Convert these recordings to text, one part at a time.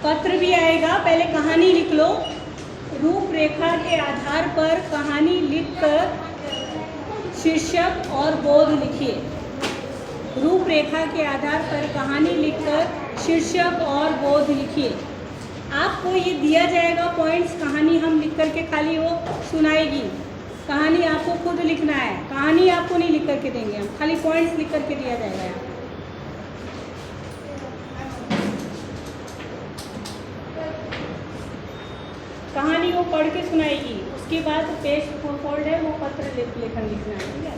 पत्र भी आएगा, पहले कहानी लिख लो। रूपरेखा के आधार पर कहानी लिखकर शीर्षक और बोध लिखिए। रूपरेखा के आधार पर कहानी लिखकर शीर्षक और बोध लिखिए। आपको ये दिया जाएगा पॉइंट्स, कहानी हम लिख करके खाली वो सुनाएगी। कहानी आपको खुद लिखना है, कहानी आपको नहीं लिख करके देंगे हम, खाली पॉइंट्स लिख करके दिया जाएगा। कहानी वो पढ़ के सुनाएगी, उसके बाद पेज फोल्ड है वो पत्र लेखन लिखना है, ठीक है।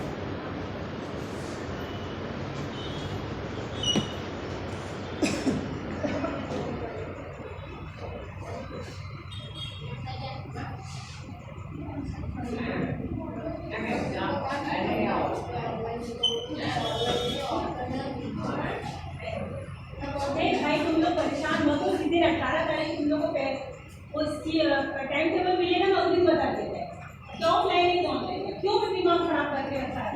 भाई तुम लोग परेशान मत हो, सीधे 18 तारीख तुम लोग को उसकी टाइम टेबल मिलेगा ना, उस दिन बता देते हैं तो ऑफलाइन ऑनलाइन क्यों भी दिमाग खराब करके रखा है।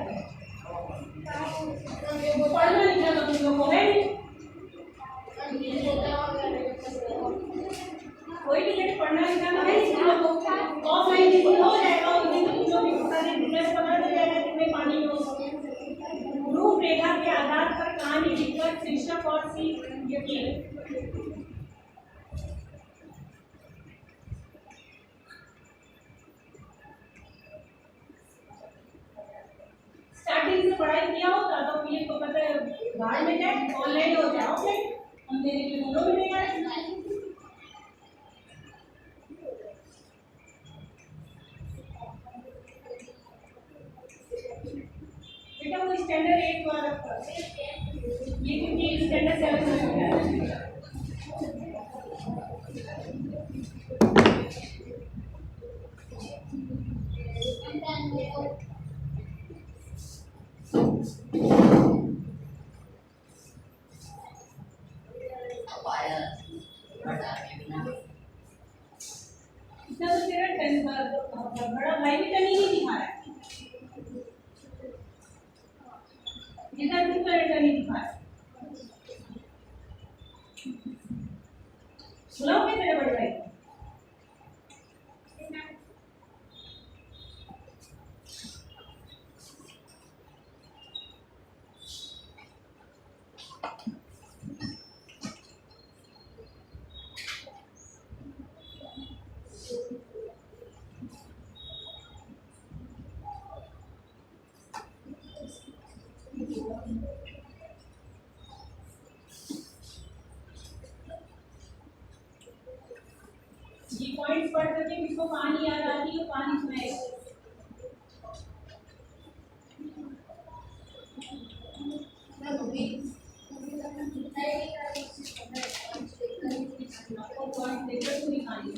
पढ़ना लिखना तो तुम लोग को है नहीं, कोई भी लेट पढ़ना लिखना है नहीं तुम लोग को। ऑफलाइन जिस दिन हो जाएगा उस दिन तुम लोग की सारी डिटेल्स पता चल जाएगा कितने पानी में हो। रूपरेखा के आधार पर कहानी लिखकर शीर्षक और सीख लिखिए। स्टार्टिंग से पढ़ाई किया होता तो पीएफ को पता है बाहर में जाए, ऑनलाइन हो जाए ऑफलाइन, हम देने के लिए दोनों भी नहीं आए। बेटा वो स्टैंडर्ड 8 वाला ये क्योंकि स्टैंडर्ड 7 में हो गया है। इतना तो तेरा बड़ा भाई भी टनी नहीं दिखा रहा है, जितना तुम तेरा टनी दिखा रहा है। बुलाओगे मेरे बड़े भाई को? ये पॉइंट्स पढ़ करके किसको कहानी याद आती है वो कहानी सुनाएगा। पॉइंट देखकर पूरी कहानी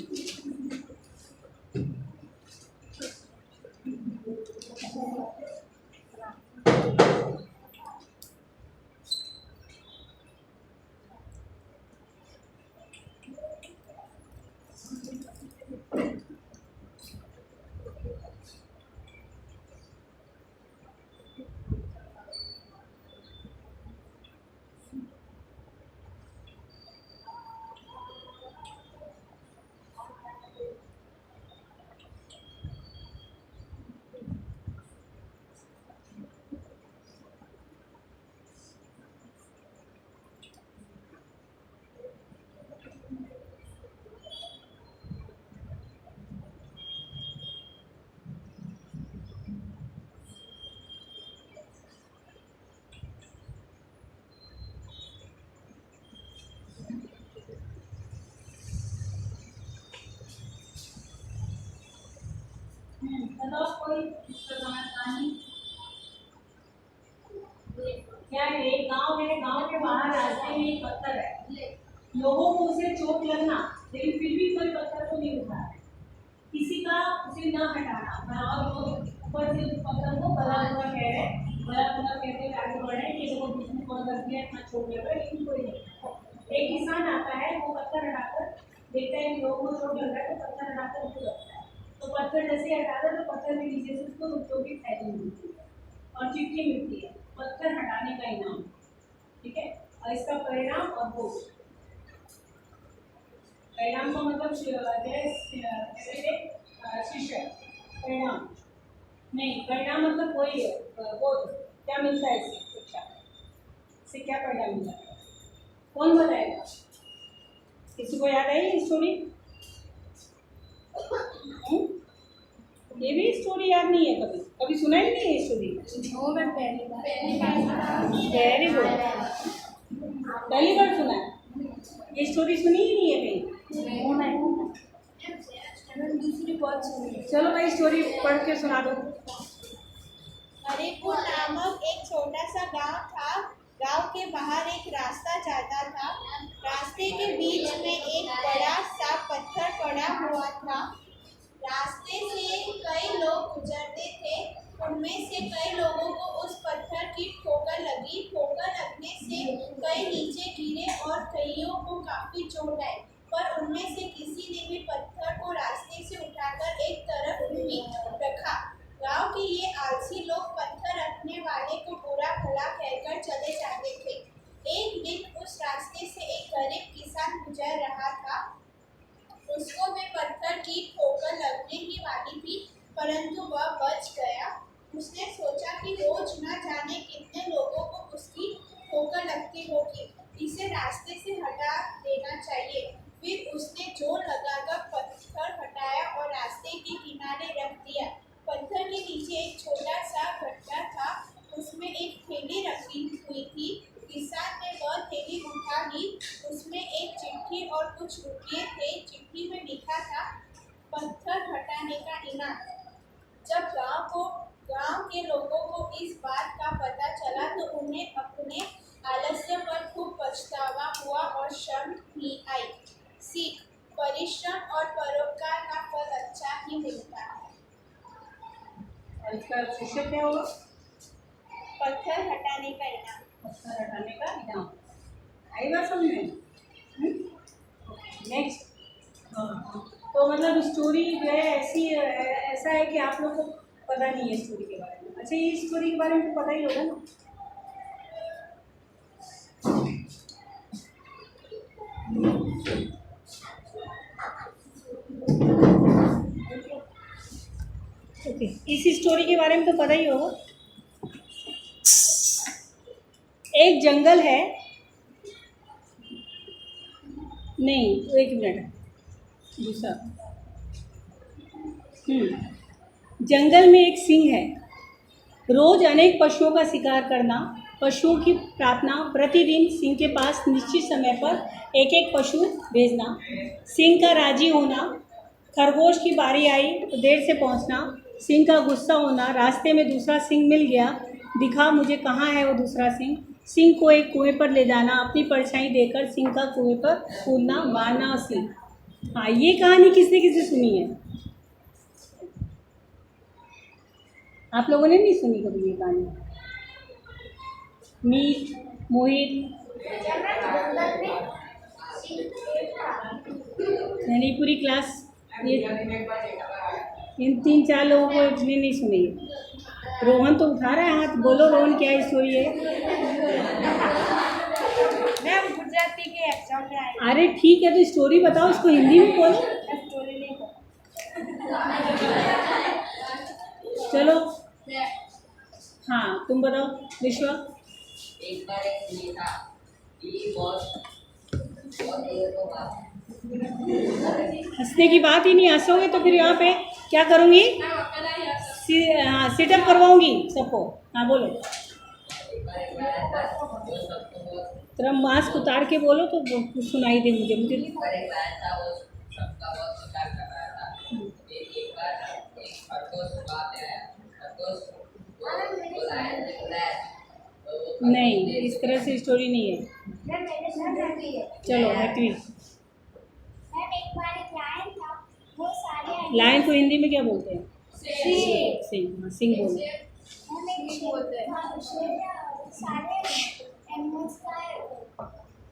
बताओ कोई कहानी क्या है। एक गांव है, गांव के बाहर रास्ते में एक पत्थर है, लोगों को उसे चोट लगना लेकिन फिर भी कोई पत्थर को नहीं उठा है, किसी का उसे न हटाना और लोग ऊपर से उस पत्थर को बला हुआ कह रहे हैं, बला हुआ कहते हुए आगे बढ़ रहे हैं कि लोगों को कौन कर दिया इतना चोट लग रहा है, लेकिन कोई नहीं। एक किसान आता है, वो पत्थर हटाकर देखता है कि लोगों को चोट लग रहा है तो पत्थर हटाकर उसको लगता है, तो पत्थर जैसे हटाता है तो पत्थर के नीचे से उसको रुपयों की थैली मिलती है और चिट्ठी मिलती है, पत्थर हटाने का इनाम, ठीक है। और इसका परिणाम और वो परिणाम का मतलब शिष्य परिणाम नहीं, परिणाम मतलब वही है, बोध क्या मिलता है इससे, शिक्षा से क्या परिणाम मिलता है, कौन बताएगा? किसी को याद आई स्टोरी? ये भी स्टोरी याद नहीं है, कभी कभी सुना ही नहीं है स्टोरी? वेरी गुड, पहली बार सुना है, ये स्टोरी सुनी ही नहीं है कहीं। चलो भाई स्टोरी पढ़ के सुना दो। हरिपुर नामक एक छोटा सा गांव था। गांव के बाहर एक रास्ता जाता था। रास्ते के बीच में एक बड़ा सा पत्थर पड़ा हुआ था। रास्ते से कई लोग गुजरते थे। उनमें से कई लोगों को उस पत्थर की ठोकर लगी। ठोकर लगने से कई नीचे गिरे और कईयों को काफी चोट आई, पर उनमें से किसी ने भी पत्थर को रास्ते से उठाकर एक तरफ नहीं रखा। गांव के ये आलसी लोग पत्थर रखने वाले को बुरा भला कहकर चले जाते थे। एक दिन उस रास्ते से एक गरीब किसान गुजर रहा था। उसको भी पत्थर की ठोकर लगने ही वाली थी, परंतु वह बच गया। उसने सोचा कि रोज न जाने कितने लोगों को उसकी ठोकर लगती होगी, इसे रास्ते से हटा देना चाहिए। फिर उसने जोर लगाकर पत्थर हटाया और रास्ते के किनारे रख दिया। पत्थर के नीचे एक छोटा सा गड्ढा था, उसमें एक थैली रखी हुई थी। किसान ने वह थैली उठा ली। उसमें एक चिट्ठी और कुछ रुपये थे। चिट्ठी में लिखा था, पत्थर हटाने का इनाम। जब गांव के लोगों को इस बात का पता चला तो उन्हें अपने आलस्य पर खूब पछतावा हुआ और शर्म भी आई। सीख, परिश्रम और परोपकार का फल अच्छा ही मिलता है। और इसका शिष्य क्या होगा? पत्थर हटाने का इनाम। पत्थर हटाने का इनाम। आई बात समझ में? नेक्स्ट। तो मतलब स्टोरी जो है ऐसी ऐसा है कि आप लोग को पता नहीं है स्टोरी के बारे में। अच्छा, ये स्टोरी के बारे में तो पता ही होगा ना? ओके, इस स्टोरी के बारे में तो पता ही होगा। एक जंगल है, नहीं एक मिनट, दूसरा। जंगल में एक सिंह है। रोज अनेक पशुओं का शिकार करना, पशुओं की प्रार्थना, प्रतिदिन सिंह के पास निश्चित समय पर एक एक पशु भेजना, सिंह का राजी होना, खरगोश की बारी आई तो देर से पहुंचना, सिंह का गुस्सा होना, रास्ते में दूसरा सिंह मिल गया, दिखा मुझे कहाँ है वो दूसरा सिंह, सिंह को एक कुएं पर ले जाना, अपनी परछाई देकर सिंह का कुएं पर कूदना, मारना सिंह। हाँ, ये कहानी किसने किसने सुनी है? आप लोगों ने नहीं सुनी कभी ये कहानी? मीत, मोहित, यानी पूरी क्लास ये इन 3-4 लोगों को इसने नहीं सुनी। रोहन तो उठा रहा है हाथ, बोलो रोहन क्या स्टोरी है? मैम गुजराती के एग्जाम में आई। अरे ठीक है, तो स्टोरी बताओ, उसको हिंदी में बोलो। स्टोरी नहीं चलो हाँ, तुम बताओ विश्वा। एक बार एक सुनी था कि बहुत देर को बात हंसने की बात ही नहीं, हंसोगे तो फिर यहाँ पे क्या करूँगी? हाँ, सिटअप करवाऊंगी सबको। हाँ बोलो, एक बार ऐसा था जो सबको बहुत थोड़ा मास्क उतार के बोलो तो सुनाई दे मुझे। एक बार था वो सबका बहुत शिकार कर रहा था। एक बार एक खरगोश बात आया। खरगोश बुलाया नहीं, इस तरह से स्टोरी नहीं है। चलो हैप्पी। एक बार एक लायन था, वो सारे लायन को हिंदी में क्या बोलते हैं? सिंह। हाँ, सिंह बोलो। सारे एनिमल्स का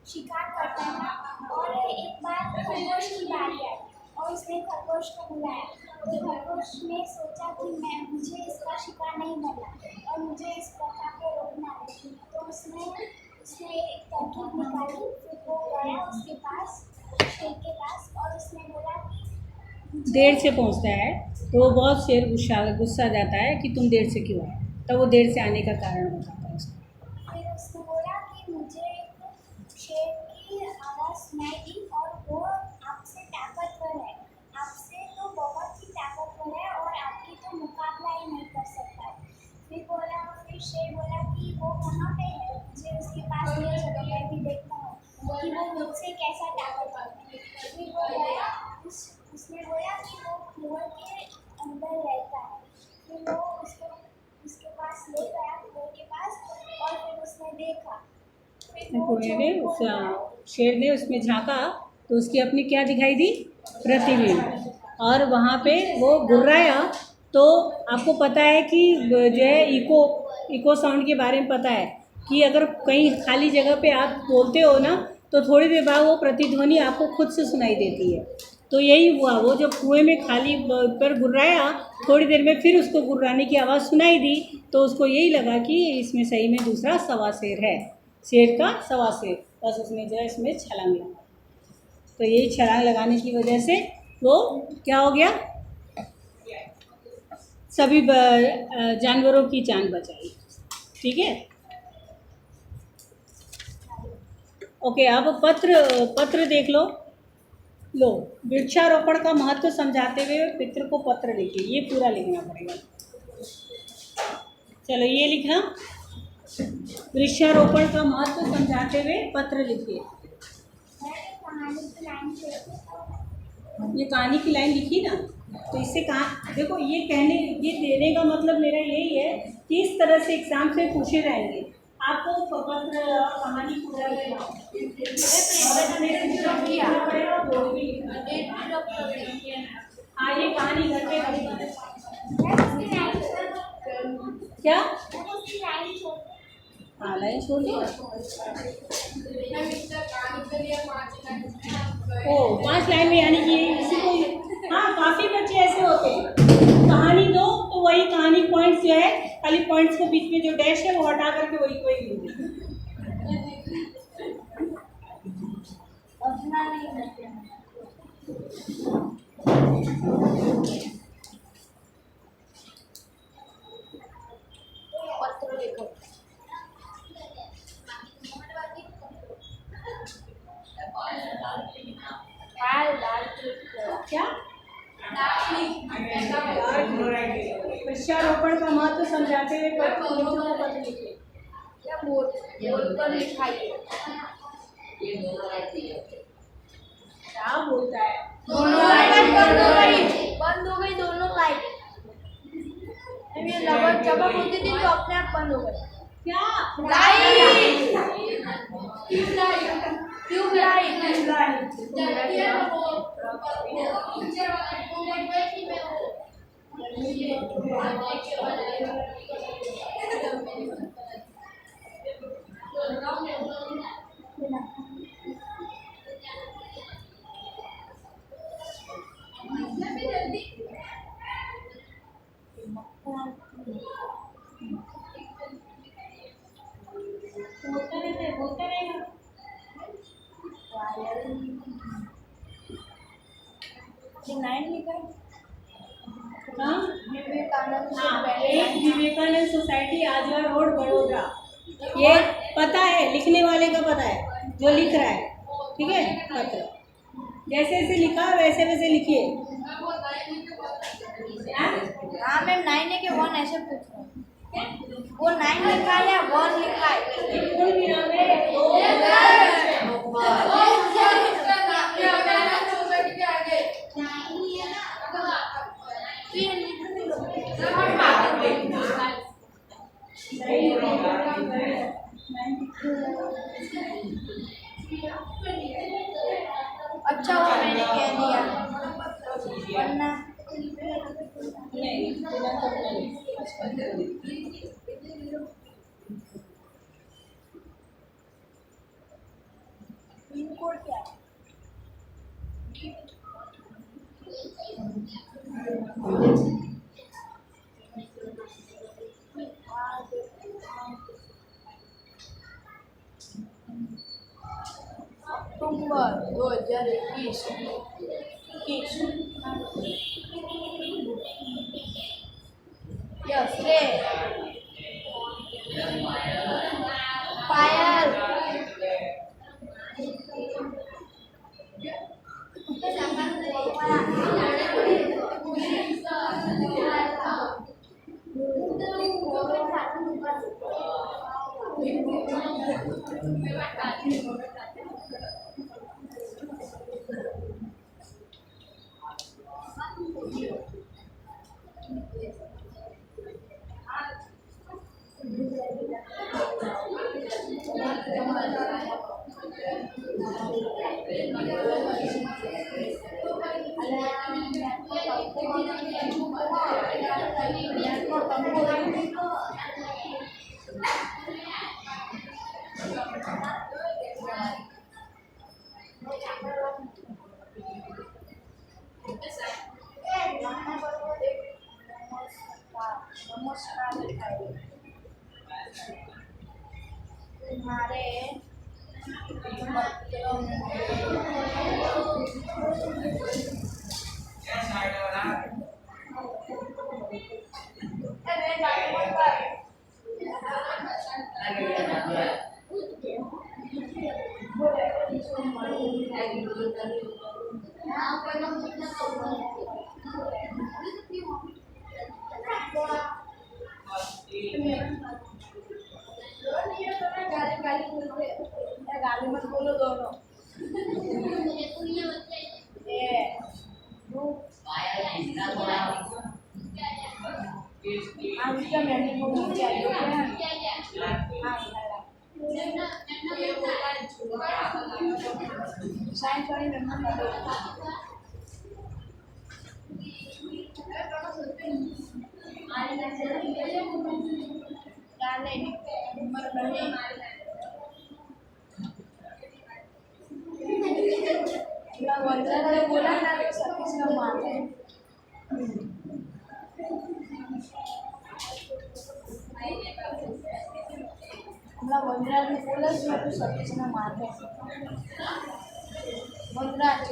शिकार करता था और एक बार खरगोश की बारी आई और उसने खरगोश को बुलाया। तो खरगोश ने सोचा कि मुझे इसका शिकार नहीं करना और मुझे इस प्रथा को रोकना है। तो उसने एक तरकीब निकाली। फिर वो गया उसके पास, शेर के पास, देर से पहुंचता है तो वो बहुत शेर गुस्सा जाता है कि तुम देर से क्यों आए, तब वो देर से आने का कारण हो जाता है उसका। फिर उसने बोला कि मुझे एक शेर की आवाज़ सुनाई दी और वो आपसे ताकतवर है, आपसे तो बहुत ही ताकतवर है और आपकी तो मुकाबला ही नहीं कर सकता है। फिर शेर बोला कि वो कहाँ पे है, मुझे उसके पास ले चलो, मैं भी देखता हूँ कि वो मुझसे कैसा ताकतवर है। फिर वो गया, उसने बोला कि वो कुएं के अंदर रहता है। फिर वो उसके पास ले गया, कुएं के पास, और फिर उसने देखा। फिर वो कुएं ने शेर ने उसमें झांका तो उसकी अपनी क्या दिखाई दी, प्रतिबिंब। और वहाँ पे वो गुर्राया तो आपको पता है कि जो है इको साउंड के बारे में पता है कि अगर कहीं खाली जगह पे आप बोलते हो ना तो थोड़ी देर बाद वो प्रतिध्वनि आपको खुद से सुनाई देती है। तो यही हुआ, वो जब कुएं में खाली पर गुर्राया, थोड़ी देर में फिर उसको गुर्राने की आवाज़ सुनाई दी तो उसको यही लगा कि इसमें सही में दूसरा सवा शेर है, शेर का सवा शेर। बस उसने जो है इसमें छलांग लगा, तो यही छलांग लगाने की वजह से वो क्या हो गया, सभी जानवरों की जान बचाई। ठीक है, ओके। अब पत्र देख लो। वृक्षारोपण का महत्व समझाते हुए पितृ को पत्र लिखिए, ये पूरा लिखना पड़ेगा। चलो ये लिखना, वृक्षारोपण का महत्व समझाते हुए पत्र लिखिए। ये कहानी की लाइन लिखी ना, तो इससे कहा देखो, ये देने का मतलब मेरा यही है कि इस तरह से एग्जाम से पूछे जाएंगे। आपको पत्र कहानी पूरा हाँ, ये कहानी घर पे क्या, हाँ लाइन छोड़ दो। ओ 5 लाइन में, यानी कि किसी को, हाँ काफ़ी बच्चे ऐसे होते हैं, कहानी दो तो वही कहानी पॉइंट्स जो है, खाली पॉइंट्स के बीच में जो डैश है वो हटा करके वही लिख देते। क्या, वृक्षारोपण का महत्व समझाते हुए पत्र लिखिए। क्या बोलता है, बंद हो गई दोनों लाइट। जब होती थी तो अपने आप बंद हो गई। क्या बोलते रहेगा। एक विवेकानंद सोसाइटी आजवा रोड बड़ोदरा, ये पता है, लिखने वाले का पता है जो लिख रहा है। ठीक है, पत्र जैसे जैसे लिखा वैसे वैसे लिखिए। हाँ मैम, 9 है कि 1 ऐसे पूछ रहा हूँ, वो 9 लिखा है या 1 लिखा है? अच्छा हुआ मैंने कह दिया, वरना पिन कोड क्या है? अक्टूबर 2021। kids. Yes, play. Fire. तुम्हारे गाली मत बोलो दोनों। उसका मैंने को नीचे आयो साइंस वाली नंबर बोला ना सतीश का मार है हमरा वंदराज ने बोला तो सतीश ने मार है वंदराज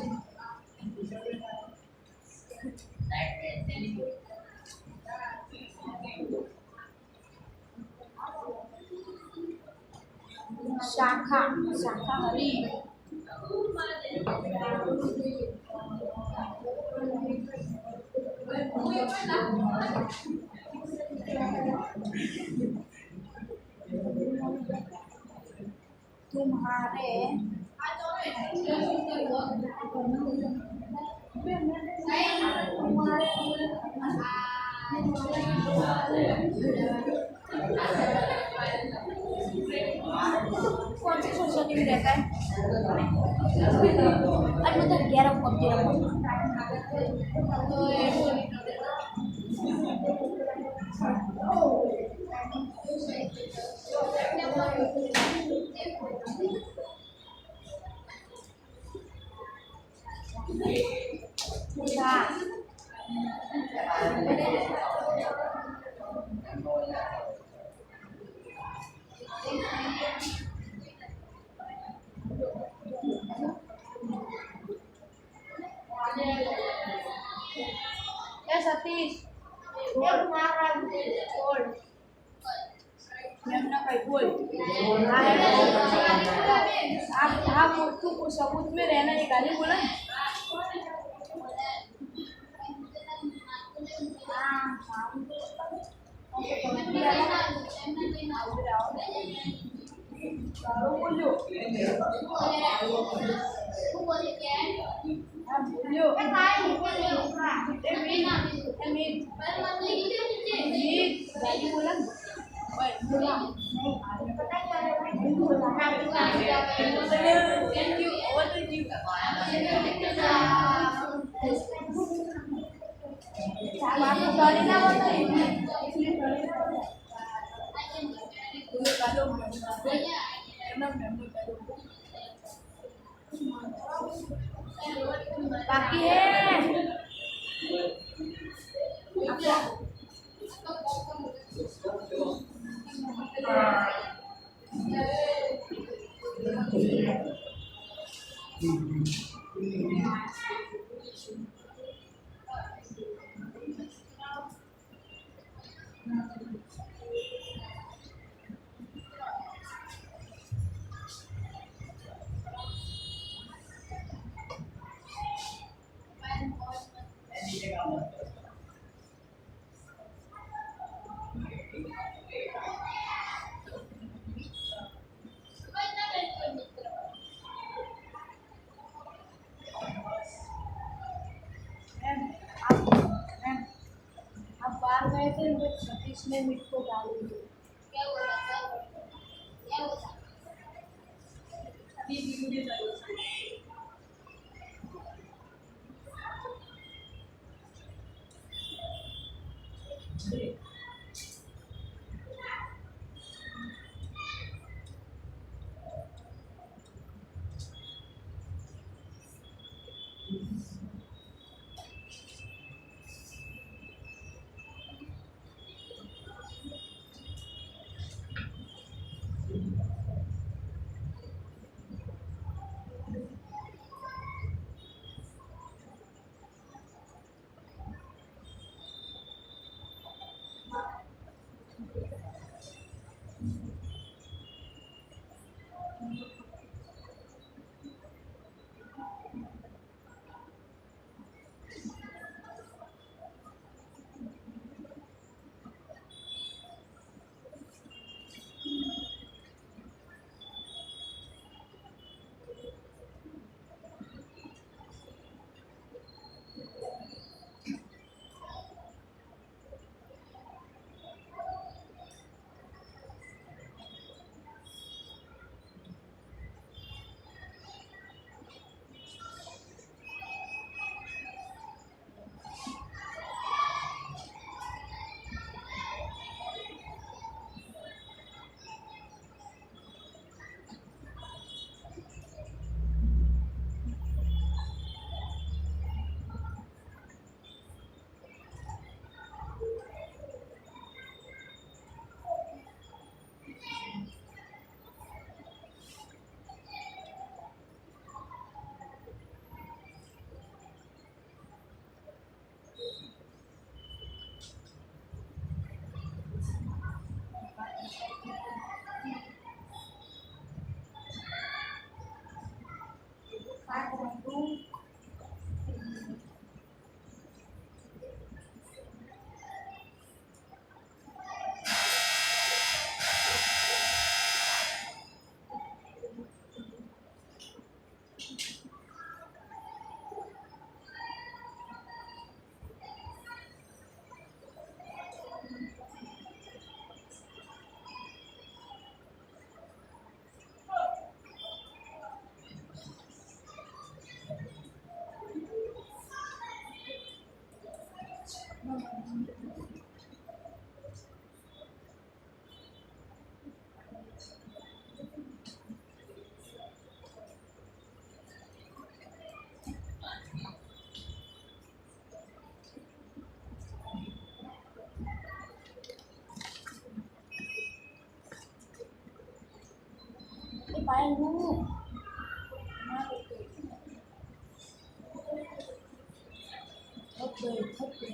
शाखा शाकाहारी तुम्हारे कौन सी सोसाइटी में रहता है? अरे मतलब 11 पबजी सतीश आप उसको सबूत में रहना ये गाली बोला बाकी है आप बाहर गए थे तो सतीश ने मिट को डाल दी। क्या बोला क्या बोला अभी वीडियो चालू है। पायल हूँ थक गई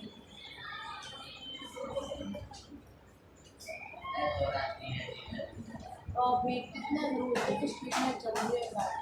और अभी कितना दूर है, स्पीड में चल रही है गाड़ी।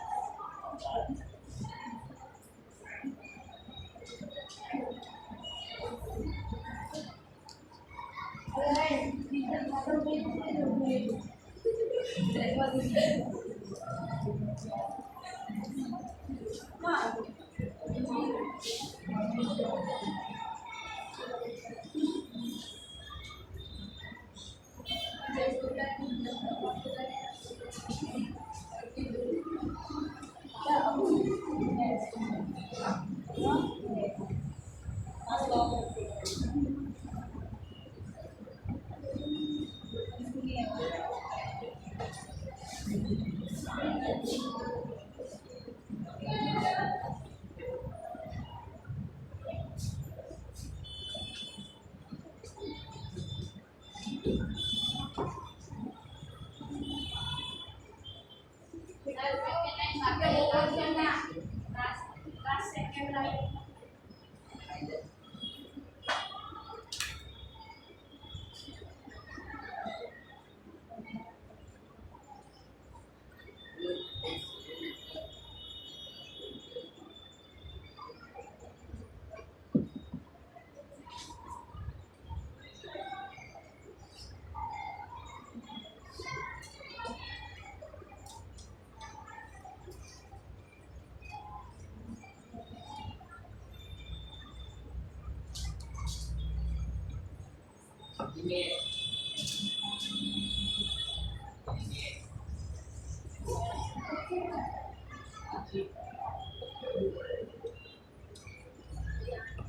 Last second right.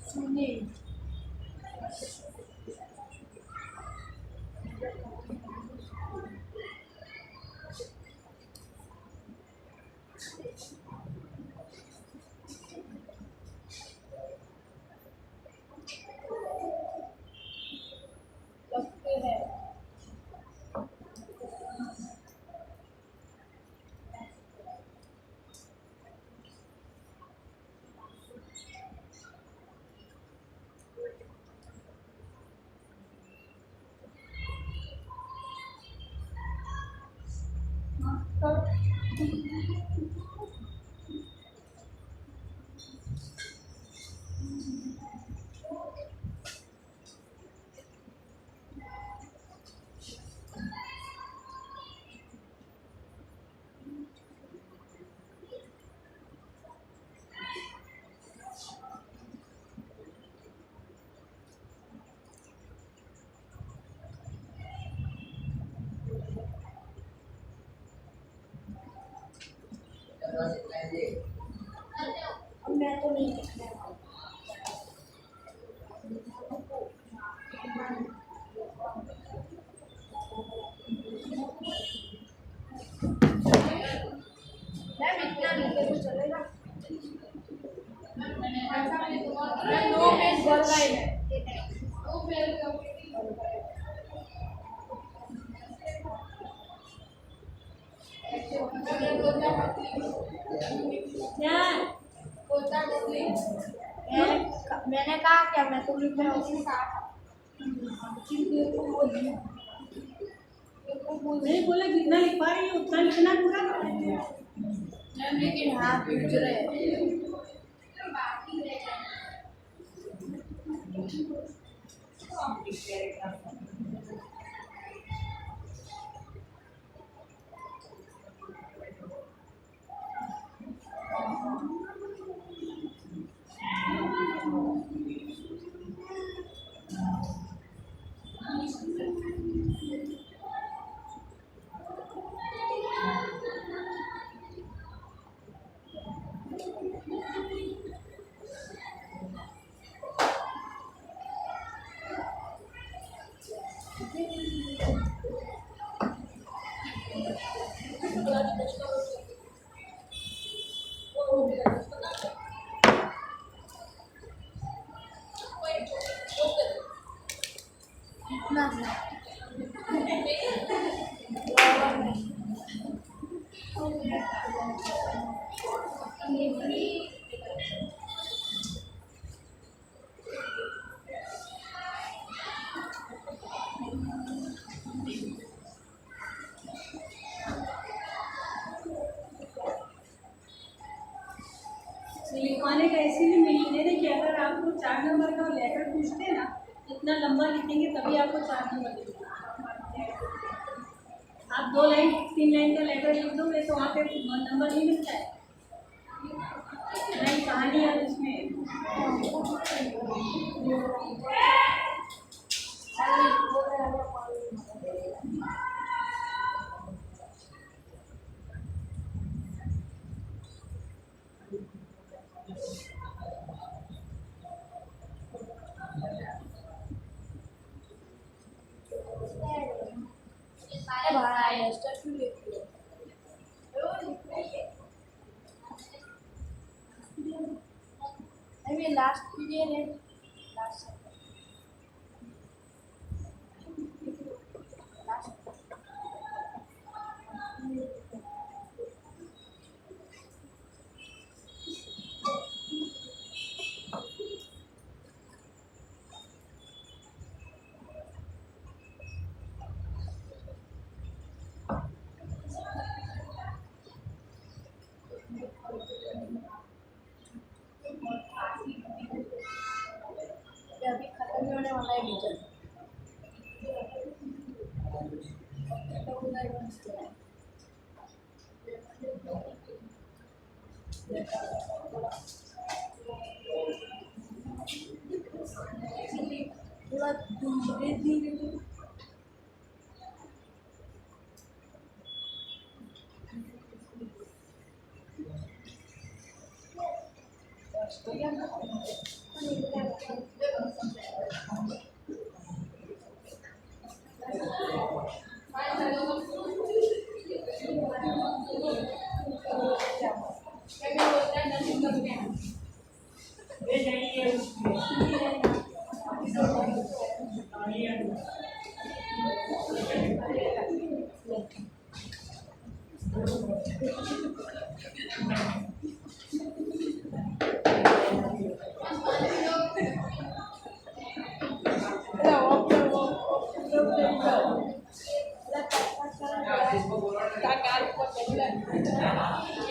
Sunil. लगते हैं अब मैं तो नहीं लिखने वाला। मैम इतना लिखे तो चलेगा। मैम 2 पेज भर गए हैं। क्या मैंने कहा क्या मैं तो लिख रहा हूँ। नहीं बोला जितना लिख पा रही है उतना लिखना पूरा। लेकिन हाँ पूछ रहे हैं। इतना लिखवाने का इसीलिए मिलने दे कि अगर आपको 4 नंबर का लेटर पूछते ना इतना लंबा लिखेंगे तभी आपको 4 नंबर मिलेगा। आप 2 लाइन 3 लाइन का लेटर लिख दोगे तो वहाँ पे नंबर नहीं मिलता है। नहीं कहानी है उसमें। लास्ट पीरियड है लास्ट थोड़ा धीरे धीरे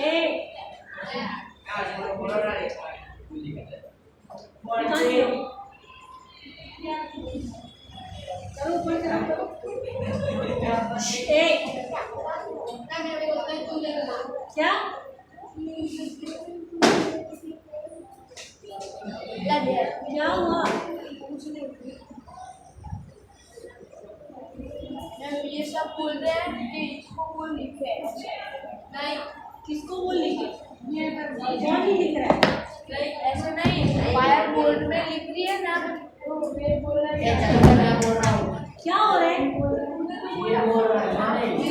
ए करो ऊपर से करो ए क्या क्या हुआ ये सब बोल रहे हैं कि इसको बोल लिखे नहीं, किसको बोल लिखे कौन ही लिख रहा है नहीं ऐसे नहीं, फायर बोर्ड में लिख रही है ना, तो मैं बोल रहा है क्या हो रहा है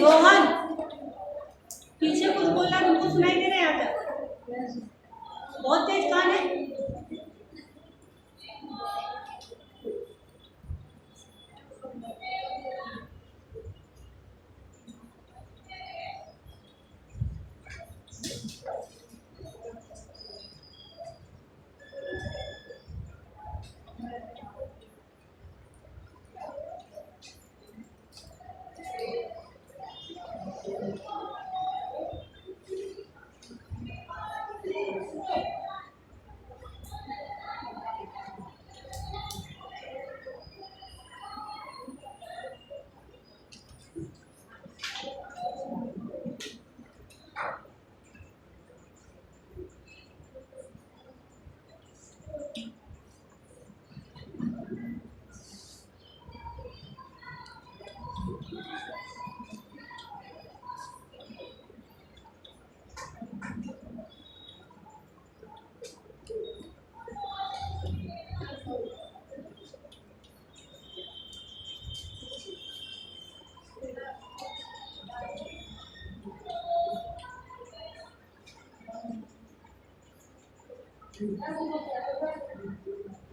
रोहन पीछे कुछ बोल रहा है तुमको सुनाई दे रहा है यहाँ तक बहुत तेज कान है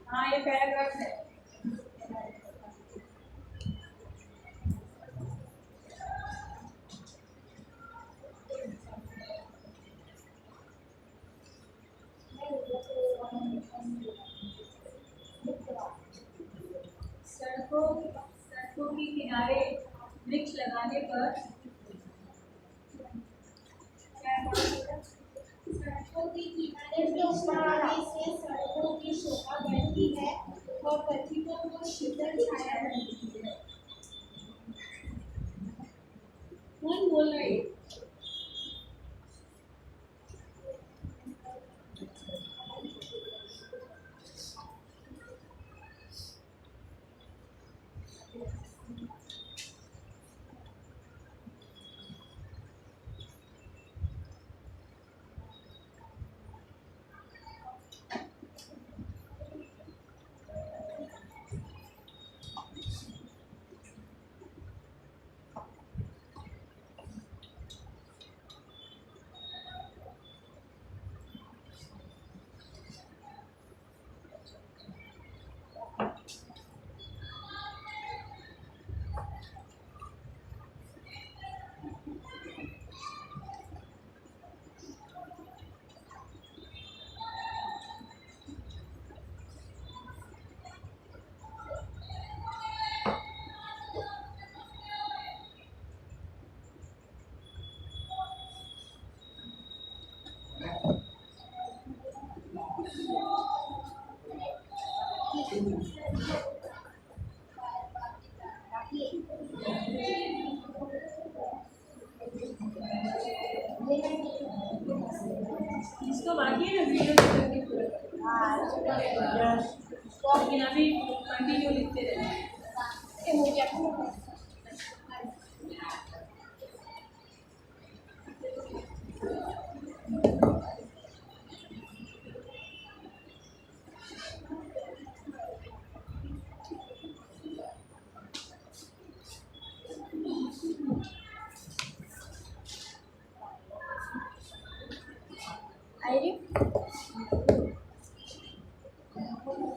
हाँ ये पैराग्राफ है सड़कों के किनारे वृक्ष लगाने पर सड़कों के किनारे वृक्ष लगाने से सड़कों की शोभा बढ़ती है और पथिकों को शीतल छाया मिलती है। कौन बोल रहे हैं लेकिन अभी कंटिन्यू लिखते रहना है। ये हो गया।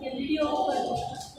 ये वीडियो ऑफ कर दो।